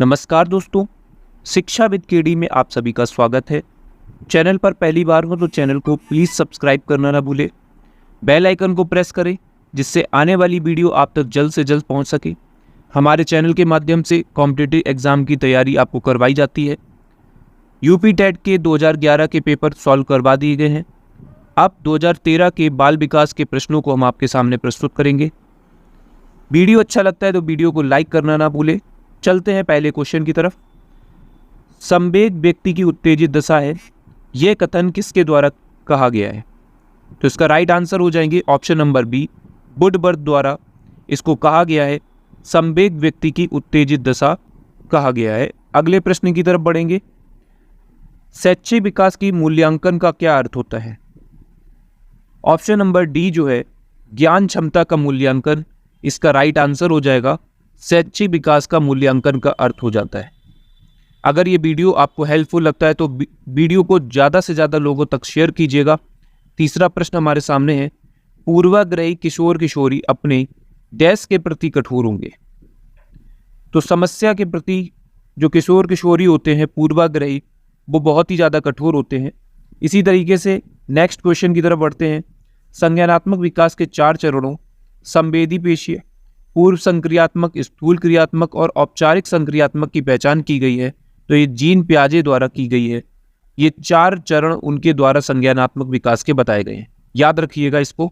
नमस्कार दोस्तों, शिक्षा विद केडी में आप सभी का स्वागत है। चैनल पर पहली बार हो तो चैनल को प्लीज़ सब्सक्राइब करना ना भूलें। बेल आइकन को प्रेस करें जिससे आने वाली वीडियो आप तक जल्द से जल्द पहुंच सके। हमारे चैनल के माध्यम से कॉम्पिटिटिव एग्ज़ाम की तैयारी आपको करवाई जाती है। यूपी टेट के 2011 के पेपर सॉल्व करवा दिए गए हैं। अब 2013 के बाल विकास के प्रश्नों को हम आपके सामने प्रस्तुत करेंगे। वीडियो अच्छा लगता है तो वीडियो को लाइक करना ना भूलें। चलते हैं पहले क्वेश्चन की तरफ। संवेग व्यक्ति की उत्तेजित दशा है, यह कथन किसके द्वारा कहा गया है? तो इसका राइट आंसर हो जाएंगे ऑप्शन नंबर बी, वुडवर्थ द्वारा इसको कहा गया है। संवेग व्यक्ति की उत्तेजित दशा कहा गया है। अगले प्रश्न की तरफ बढ़ेंगे। शैक्षिक विकास की मूल्यांकन का क्या अर्थ होता है? ऑप्शन नंबर डी जो है ज्ञान क्षमता का मूल्यांकन, इसका राइट आंसर हो जाएगा। शैक्षिक विकास का मूल्यांकन का अर्थ हो जाता है। अगर ये वीडियो आपको हेल्पफुल लगता है तो वीडियो को ज़्यादा से ज़्यादा लोगों तक शेयर कीजिएगा। तीसरा प्रश्न हमारे सामने है, पूर्वाग्रही किशोर किशोरी अपने डैश के प्रति कठोर होंगे। तो समस्या के प्रति जो किशोर किशोरी होते हैं पूर्वाग्रही, वो बहुत ही ज़्यादा कठोर होते हैं। इसी तरीके से नेक्स्ट क्वेश्चन की तरफ बढ़ते हैं। संज्ञानात्मक विकास के 4 चरणों संवेदी पेशीय, पूर्व संक्रियात्मक, स्थूल क्रियात्मक और औपचारिक संक्रियात्मक की पहचान की गई है। तो ये जीन पियाजे द्वारा की गई है। ये 4 चरण उनके द्वारा संज्ञानात्मक विकास के बताए गए हैं, याद रखिएगा इसको।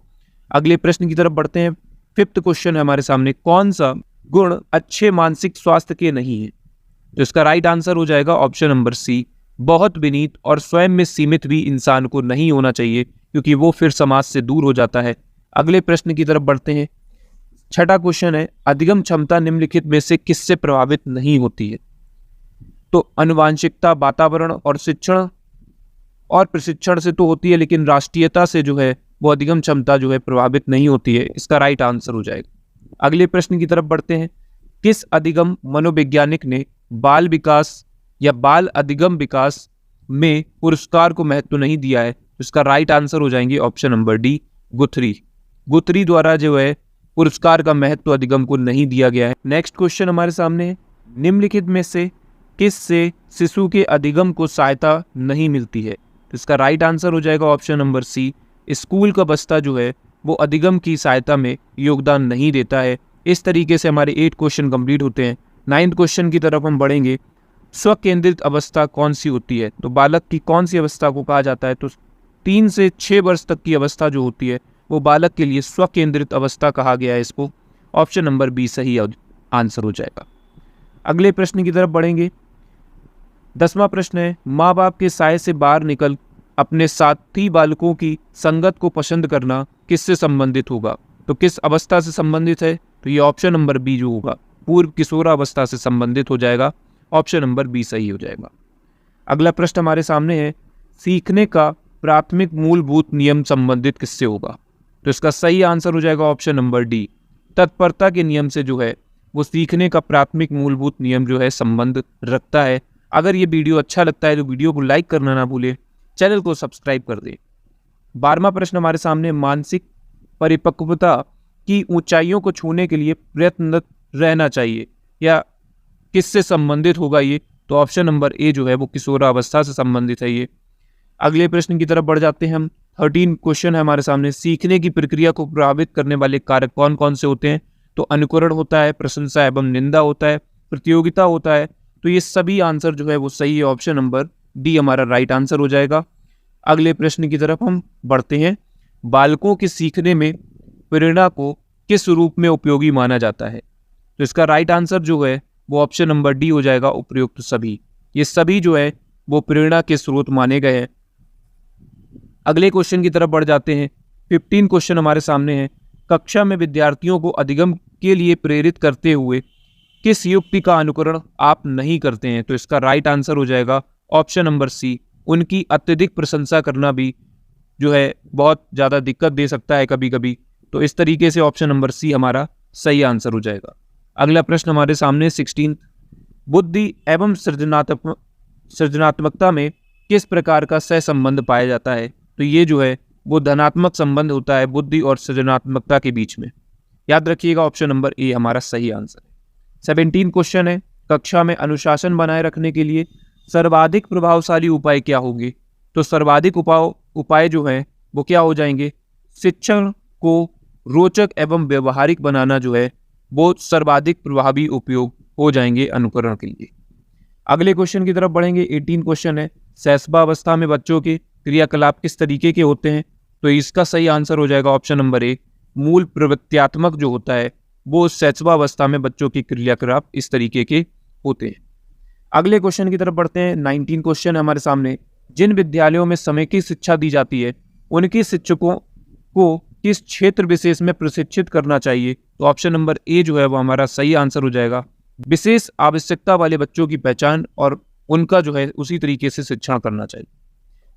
अगले प्रश्न की तरफ बढ़ते हैं। 5th क्वेश्चन है हमारे सामने, कौन सा गुण अच्छे मानसिक स्वास्थ्य के नहीं है? तो इसका राइट आंसर हो जाएगा ऑप्शन नंबर सी, बहुत विनीत और स्वयं में सीमित भी इंसान को नहीं होना चाहिए, क्योंकि वो फिर समाज से दूर हो जाता है। अगले प्रश्न की तरफ बढ़ते हैं। 6ठा क्वेश्चन है, अधिगम क्षमता निम्नलिखित में से किससे प्रभावित नहीं होती है? तो आनुवांशिकता, वातावरण और शिक्षण और प्रशिक्षण से तो होती है, लेकिन राष्ट्रीयता से जो है वो अधिगम क्षमता जो है प्रभावित नहीं होती है। इसका राइट आंसर हो जाएगा। अगले प्रश्न की तरफ बढ़ते हैं। किस अधिगम मनोवैज्ञानिक ने बाल विकास या बाल अधिगम विकास में पुरस्कार को महत्व नहीं दिया है? इसका राइट आंसर हो जाएंगे ऑप्शन नंबर डी, गुथरी। गुथरी द्वारा जो है पुरस्कार का महत्व अधिगम को नहीं दिया गया है। नेक्स्ट क्वेश्चन हमारे सामने है, निम्नलिखित में से किस से शिशु के अधिगम को सहायता नहीं मिलती है? तो इसका राइट आंसर हो जाएगा ऑप्शन नंबर सी, स्कूल का बस्ता जो है वो अधिगम की सहायता में योगदान नहीं देता है। इस तरीके से हमारे 8 क्वेश्चन कंप्लीट होते हैं। 9th क्वेश्चन की तरफ हम बढ़ेंगे। स्वकेंद्रित अवस्था कौन सी होती है? तो बालक की कौन सी अवस्था को कहा जाता है? तो 3 से 6 वर्ष तक की अवस्था जो होती है वो बालक के लिए स्वकेंद्रित अवस्था कहा गया है। इसको ऑप्शन नंबर बी सही आंसर हो जाएगा। अगले प्रश्न की तरफ बढ़ेंगे। 10वां प्रश्न है, माँ बाप के साये से बाहर निकल अपने साथी बालकों की संगत को पसंद करना किससे संबंधित होगा? तो किस अवस्था से संबंधित है? तो ये ऑप्शन नंबर बी जो होगा पूर्व किशोरावस्था से संबंधित हो जाएगा। ऑप्शन नंबर बी सही हो जाएगा। अगला प्रश्न हमारे सामने है, सीखने का प्राथमिक मूलभूत नियम संबंधित किससे होगा? तो इसका सही आंसर हो जाएगा ऑप्शन नंबर डी, तत्परता के नियम से जो है वो सीखने का प्राथमिक मूलभूत नियम जो है संबंध रखता है। अगर ये वीडियो अच्छा लगता है तो वीडियो को लाइक करना ना भूलें, चैनल को सब्सक्राइब कर दें। 12वां प्रश्न हमारे सामने, मानसिक परिपक्वता की ऊंचाइयों को छूने के लिए प्रयत्नरत रहना चाहिए या किससे संबंधित होगा ये? तो ऑप्शन नंबर ए जो है वो किशोरावस्था से संबंधित है ये। अगले प्रश्न की तरफ बढ़ जाते हैं हम। 13 क्वेश्चन है हमारे सामने, सीखने की प्रक्रिया को प्रभावित करने वाले कारक कौन कौन से होते हैं? तो अनुकरण होता है, प्रशंसा एवं निंदा होता है, प्रतियोगिता होता है। तो ये सभी आंसर जो है वो सही है। ऑप्शन नंबर डी हमारा राइट आंसर हो जाएगा। अगले प्रश्न की तरफ हम बढ़ते हैं। बालकों के सीखने में प्रेरणा को किस रूप में उपयोगी माना जाता है? तो इसका राइट आंसर जो है वो ऑप्शन नंबर डी हो जाएगा, उपयुक्त सभी। ये सभी जो है वो प्रेरणा के स्रोत माने गए हैं। अगले क्वेश्चन की तरफ बढ़ जाते हैं। 15 क्वेश्चन हमारे सामने है, कक्षा में विद्यार्थियों को अधिगम के लिए प्रेरित करते हुए किस युक्ति का अनुकरण आप नहीं करते हैं? तो इसका राइट आंसर हो जाएगा ऑप्शन नंबर सी, उनकी अत्यधिक प्रशंसा करना भी जो है बहुत ज़्यादा दिक्कत दे सकता है कभी कभी। तो इस तरीके से ऑप्शन नंबर सी हमारा सही आंसर हो जाएगा। अगला प्रश्न हमारे सामने 16, बुद्धि एवं सृजनात्मकता में किस प्रकार का सहसंबंध पाया जाता है? तो ये जो है वो धनात्मक संबंध होता है बुद्धि और सृजनात्मकता के बीच में। याद रखिएगा ऑप्शन नंबर ए हमारा सही आंसर है। 17 क्वेश्चन है, कक्षा में अनुशासन बनाए रखने के लिए सर्वाधिक प्रभावशाली उपाय क्या होंगे? तो सर्वाधिक उपाय जो है वो क्या हो जाएंगे? शिक्षण को रोचक एवं व्यवहारिक बनाना जो है वो सर्वाधिक प्रभावी उपयोग हो जाएंगे अनुकरण के लिए। अगले क्वेश्चन की तरफ बढ़ेंगे। 18 क्वेश्चन है, शैशवावस्था में बच्चों के क्रियाकलाप किस तरीके के होते हैं? तो इसका सही आंसर हो जाएगा ऑप्शन नंबर ए, मूल प्रवृत्त्यात्मक जो होता है वो शैशवावस्था में बच्चों के क्रियाकलाप इस तरीके के होते हैं। अगले क्वेश्चन की तरफ बढ़ते हैं। 19 क्वेश्चन है हमारे सामने, जिन विद्यालयों में समय की शिक्षा दी जाती है उनके शिक्षकों को किस क्षेत्र विशेष में प्रशिक्षित करना चाहिए? तो ऑप्शन नंबर ए जो है वो हमारा सही आंसर हो जाएगा, विशेष आवश्यकता वाले बच्चों की पहचान और उनका जो है उसी तरीके से शिक्षण करना चाहिए।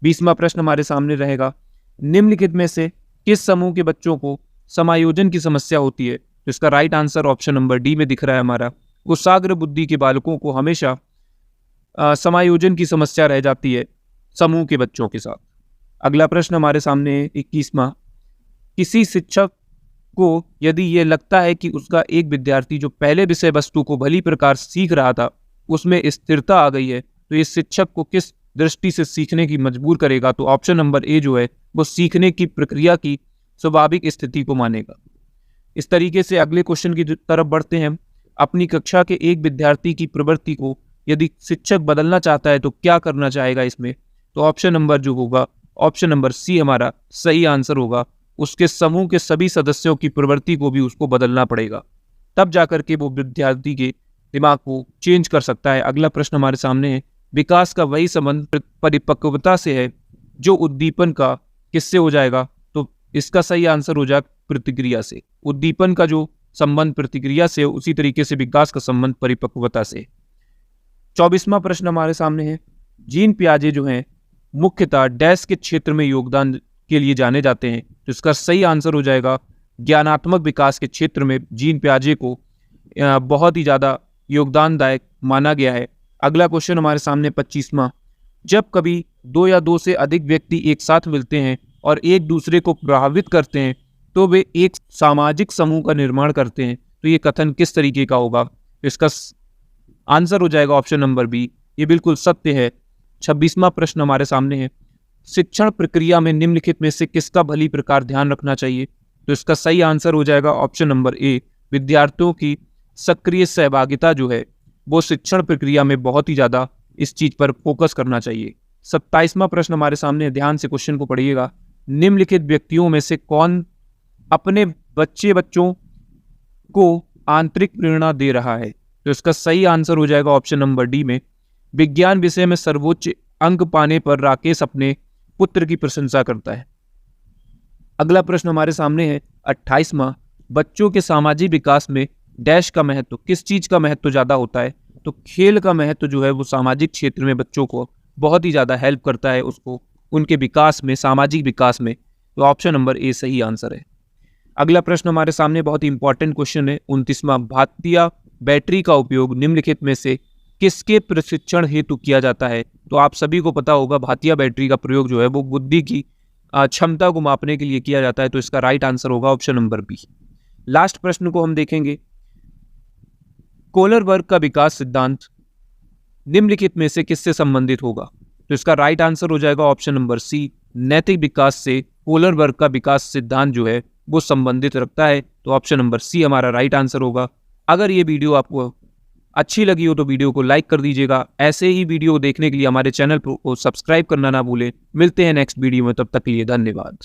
20वां प्रश्न हमारे सामने रहेगा, निम्नलिखित में से किस समूह के बच्चों को समायोजन की समस्या होती है? तो इसका right answer option number D में दिख रहा है हमारा, कुशाग्र बुद्धि के बालकों को हमेशा समायोजन की समस्या रह जाती है समूह के बच्चों के साथ। अगला प्रश्न हमारे सामने है 21वां, किसी शिक्षक को यदि ये लगता है कि उसका एक विद्यार्थी जो पहले विषय वस्तु को भली प्रकार सीख रहा था उसमें स्थिरता आ गई है, तो इस शिक्षक को किस दृष्टि से सीखने की मजबूर करेगा? तो ऑप्शन नंबर ए जो है वो सीखने की प्रक्रिया की स्वाभाविक स्थिति को मानेगा। इस तरीके से अगले क्वेश्चन की तरफ बढ़ते हैं। अपनी कक्षा के एक विद्यार्थी की प्रवृत्ति को यदि शिक्षक बदलना चाहता है तो क्या करना चाहेगा इसमें? तो ऑप्शन नंबर जो होगा ऑप्शन नंबर सी हमारा सही आंसर होगा, उसके समूह के सभी सदस्यों की प्रवृत्ति को भी उसको बदलना पड़ेगा, तब जाकर के वो विद्यार्थी के दिमाग को चेंज कर सकता है। अगला प्रश्न हमारे सामने है, विकास का वही संबंध परिपक्वता से है जो उद्दीपन का किससे हो जाएगा? तो इसका सही आंसर हो जाएगा प्रतिक्रिया से। उद्दीपन का जो संबंध प्रतिक्रिया से, उसी तरीके से विकास का संबंध परिपक्वता से। 24वां प्रश्न हमारे सामने है, जीन पियाजे जो हैं मुख्यतः डैश के क्षेत्र में योगदान के लिए जाने जाते हैं? तो इसका सही आंसर हो जाएगा ज्ञानात्मक विकास के क्षेत्र में जीन पियाजे को बहुत ही ज़्यादा योगदानदायक माना गया है। अगला क्वेश्चन हमारे सामने 25वां, जब कभी दो या दो से अधिक व्यक्ति एक साथ मिलते हैं और एक दूसरे को प्रभावित करते हैं तो वे एक सामाजिक समूह का निर्माण करते हैं, तो ये कथन किस तरीके का होगा? तो इसका आंसर हो जाएगा ऑप्शन नंबर बी, ये बिल्कुल सत्य है। 26वां प्रश्न हमारे सामने है, शिक्षण प्रक्रिया में निम्नलिखित में से किसका भली प्रकार ध्यान रखना चाहिए? तो इसका सही आंसर हो जाएगा ऑप्शन नंबर ए, विद्यार्थियों की सक्रिय सहभागिता जो है वो शिक्षण प्रक्रिया में बहुत ही ज़्यादा इस चीज़ पर फोकस करना चाहिए। 27वां प्रश्न हमारे सामने, ध्यान से क्वेश्चन को पढ़िएगा, निम्नलिखित व्यक्तियों में से कौन अपने बच्चों को आंतरिक प्रेरणा दे रहा है? तो इसका सही आंसर हो जाएगा ऑप्शन नंबर डी में, विज्ञान विषय में सर्वोच्च अंक पाने पर राकेश अपने पुत्र की प्रशंसा करता है। अगला प्रश्न हमारे सामने है 28वां, बच्चों के सामाजिक विकास में डैश का महत्व, किस चीज का महत्व ज्यादा होता है? तो खेल का महत्व जो है वो सामाजिक क्षेत्र में बच्चों को बहुत ही ज्यादा हेल्प करता है उसको उनके विकास में, सामाजिक विकास में। तो ऑप्शन नंबर ए सही आंसर है। अगला प्रश्न हमारे सामने बहुत ही इंपॉर्टेंट क्वेश्चन है 29वां, भातिया बैटरी का उपयोग निम्नलिखित में से किसके प्रशिक्षण हेतु किया जाता है? तो आप सभी को पता होगा भातिया बैटरी का प्रयोग जो है वो बुद्धि की क्षमता को मापने के लिए किया जाता है, तो इसका राइट आंसर होगा ऑप्शन नंबर बी। लास्ट प्रश्न को हम देखेंगे, कोलर वर्ग का विकास सिद्धांत निम्नलिखित में से किससे संबंधित होगा? तो इसका राइट आंसर हो जाएगा ऑप्शन नंबर सी, नैतिक विकास से कोलर वर्ग का विकास सिद्धांत जो है वो संबंधित रखता है, तो ऑप्शन नंबर सी हमारा राइट आंसर होगा। अगर ये वीडियो आपको अच्छी लगी हो तो वीडियो को लाइक कर दीजिएगा। ऐसे ही वीडियो देखने के लिए हमारे चैनल को सब्सक्राइब करना ना भूलें। मिलते हैं नेक्स्ट वीडियो में, तब तक के लिए धन्यवाद।